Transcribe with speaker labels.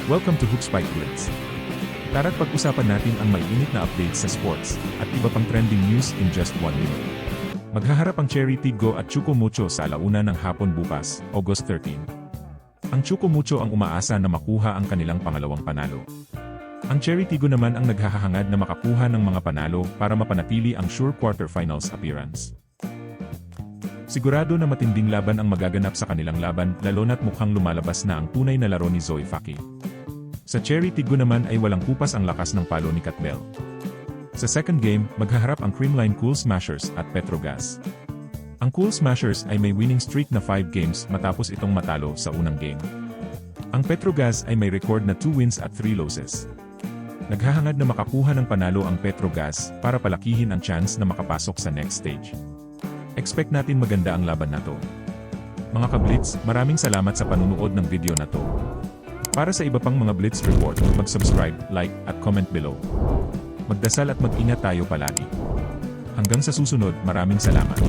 Speaker 1: Welcome to Hookspike Blitz. Tara't pag-usapan natin ang maiinit na updates sa sports at iba pang trending news in just 1 minute. Maghaharap ang Cherry Tiggo at Chuco Mucho sa alauna ng hapon bukas, August 13. Ang Chuco Mucho ang umaasa na makuha ang kanilang pangalawang panalo. Ang Cherry Tiggo naman ang naghahangad na makakuha ng mga panalo para mapanatili ang sure quarterfinals appearance. Sigurado na matinding laban ang magaganap sa kanilang laban, lalo na't mukhang lumalabas na ang tunay na laro ni Zoe Faki. Sa Cherry Tiggo naman ay walang kupas ang lakas ng palo ni Katbel. Sa second game, maghaharap ang Creamline Cool Smashers at Petrogas. Ang Cool Smashers ay may winning streak na 5 games matapos itong matalo sa unang game. Ang Petrogas ay may record na 2 wins at 3 losses. Naghahangad na makakuha ng panalo ang Petrogas para palakihin ang chance na makapasok sa next stage. Expect natin maganda ang laban na to. Mga ka-Blitz, maraming salamat sa panunood ng video na to. Para sa iba pang mga Blitz report, mag-subscribe, like, at comment below. Magdasal at mag-ingat tayo palagi. Hanggang sa susunod, maraming salamat.